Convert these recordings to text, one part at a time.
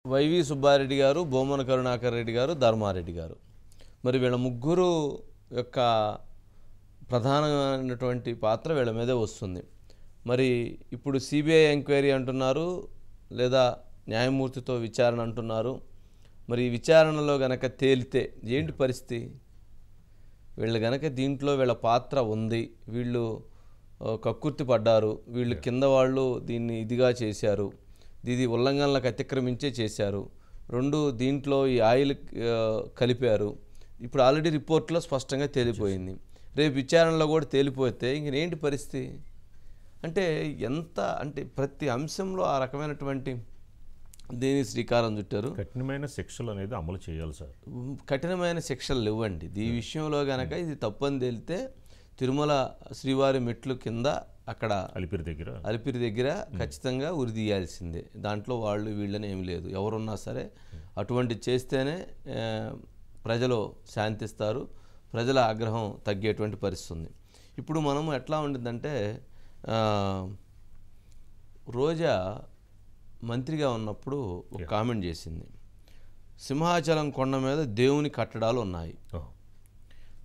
YV Subbareddy గారు, బొమ్మన కరుణాకర్ రెడ్డి గారు, ధర్మారెడ్డి గారు. మరి వీళ్ళ ముగ్గురు యొక్క ప్రధానమైనటువంటి పాత్ర వీళ్ళ మీదే వస్తుంది. మరి ఇప్పుడు సిబిఐ ఎంక్వైరీ అంటున్నారు, లేదా న్యాయమూర్తితో విచారణ అంటున్నారు. మరి ఈ విచారణలో గనక తేలితే ఏంటి పరిస్థితి? వీళ్ళు గనక దీంట్లో వీళ్ళ పాత్ర ఉంది, వీళ్ళు కక్కుర్తి పడ్డారు, వీళ్ళు కింద వాళ్ళు దీన్ని ఇదిగా చేశారు, ఇది ఉల్లంఘనలకు అతిక్రమించే చేశారు, రెండు దీంట్లో ఈ ఆయిల్ కలిపారు, ఇప్పుడు ఆల్రెడీ రిపోర్ట్లో స్పష్టంగా తేలిపోయింది, రేపు విచారణలో కూడా తేలిపోతే ఇంకేంటి పరిస్థితి? అంటే అంటే ప్రతి అంశంలో ఆ రకమైనటువంటి దీని శ్రీకారం చుట్టారు. కఠినమైన శిక్షలు అనేది అమలు చేయాలి సార్. కఠినమైన శిక్షలు లేవండి ఈ విషయంలో గనక. ఇది తప్పని తేలితే తిరుమల శ్రీవారి మెట్లు కింద అక్కడ అలిపిరి దగ్గర ఖచ్చితంగా ఉరి తీయాల్సిందే. దాంట్లో వాళ్ళు వీళ్ళని ఏమి లేదు, ఎవరున్నా సరే అటువంటి చేస్తేనే ప్రజలు శాంతిస్తారు, ప్రజల ఆగ్రహం తగ్గేటువంటి పరిస్థితి ఉంది. ఇప్పుడు మనం ఎట్లా ఉంటుందంటే, రోజా మంత్రిగా ఉన్నప్పుడు ఒక కామెంట్ చేసింది, సింహాచలం కొండ మీద దేవుని కట్టడాలు ఉన్నాయి,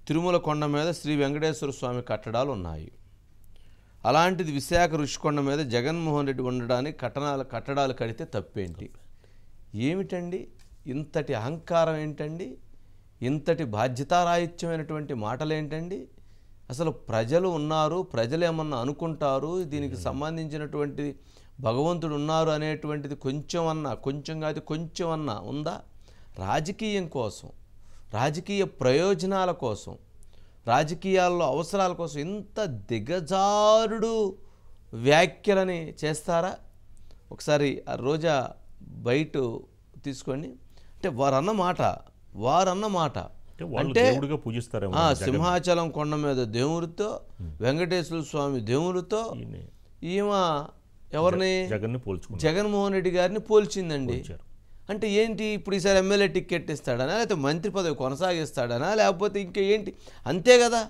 తిరుమల కొండ మీద శ్రీ వెంకటేశ్వర స్వామి కట్టడాలు ఉన్నాయి, అలాంటిది విశాఖ ఋషికొండ మీద జగన్మోహన్ రెడ్డి ఉండడానికి కట్టడాలు కడితే తప్పేంటి? ఏమిటండి ఇంతటి అహంకారం ఏంటండి? ఇంతటి బాధ్యతారాహిత్యమైనటువంటి మాటలు ఏంటండి? అసలు ప్రజలు ఉన్నారు, ప్రజలు ఏమన్నా అనుకుంటారు, దీనికి సంబంధించినటువంటి భగవంతుడు ఉన్నారు అనేటువంటిది కొంచెం కాదు కొంచెం అన్నా ఉందా? రాజకీయం కోసం, రాజకీయ ప్రయోజనాల కోసం, రాజకీయాల్లో అవసరాల కోసం ఇంత దిగజారుడు వ్యాఖ్యలని చేస్తారా? ఒకసారి ఆ రోజా బయట తీసుకోండి. అంటే వారన్న మాట అంటే సింహాచలం కొండ మీద దేవుడితో, వెంకటేశ్వర స్వామి దేవుడితో ఈమె ఎవరిని, జగన్మోహన్ రెడ్డి గారిని పోల్చిందండి. అంటే ఏంటి? ఇప్పుడు ఈసారి ఎమ్మెల్యే టికెట్ ఇస్తాడనా, లేకపోతే మంత్రి పదవి కొనసాగిస్తాడనా, లేకపోతే ఇంకా ఏంటి? అంతే కదా,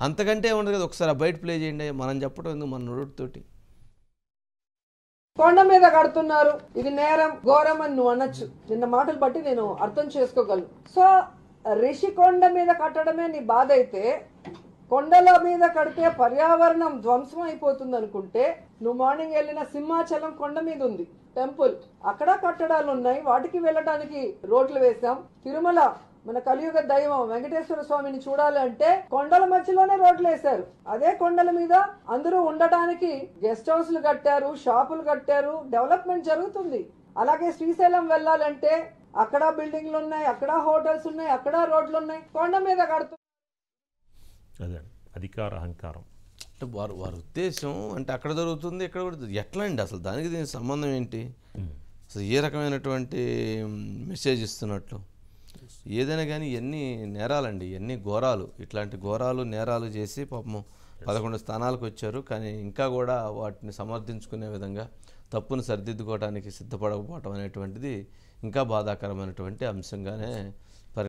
అంతకంటే ఉండదు కదా. ఒకసారి బయట ప్లే చేయండి, మనం చెప్పడం ఎందుకు మన నోటితోటి. కొండ మీద కడుతున్నారు, ఇది నేరం ఘోరం అని నువ్వు అనొచ్చు. నిన్న మాటలు బట్టి నేను అర్థం చేసుకోగలను. సో రిషికొండ మీద కట్టడమే నీ బాధ అయితే, కొండల మీద కడితే పర్యావరణం ధ్వంసం అయిపోతుంది అనుకుంటే, నువ్వు మార్నింగ్ వెళ్ళిన సింహాచలం కొండ మీద ఉంది టెంపుల్, అక్కడ కట్టడాలు ఉన్నాయి, వాటికి వెళ్ళడానికి రోడ్లు వేసాం. తిరుమల మన కలియుగ దైవం వెంకటేశ్వర స్వామిని చూడాలంటే కొండల మధ్యలోనే రోడ్లు వేశారు. అదే కొండల మీద అందరూ ఉండటానికి గెస్ట్ హౌస్లు కట్టారు, షాపులు కట్టారు, డెవలప్మెంట్ జరుగుతుంది. అలాగే శ్రీశైలం వెళ్ళాలంటే అక్కడ బిల్డింగ్లు ఉన్నాయి, అక్కడ హోటల్స్ ఉన్నాయి, అక్కడ రోడ్లు ఉన్నాయి, కొండ మీద కడుతున్నారు. అధికార అహంకారం అంటే వారి ఉద్దేశం అంటే అక్కడ జరుగుతుంది, ఇక్కడ కూడా ఎట్లా అండి? అసలు దానికి దీనికి సంబంధం ఏంటి? అసలు ఏ రకమైనటువంటి మెసేజ్ ఇస్తున్నట్లు? ఏదైనా కానీ ఇవన్నీ నేరాలండి, ఇవన్నీ ఘోరాలు. ఇట్లాంటి ఘోరాలు నేరాలు చేసి పాపం 11 స్థానాలకు వచ్చారు, కానీ ఇంకా కూడా వాటిని సమర్థించుకునే విధంగా తప్పును సరిదిద్దుకోవడానికి సిద్ధపడకపోవటం అనేటువంటిది ఇంకా బాధాకరమైనటువంటి అంశంగానే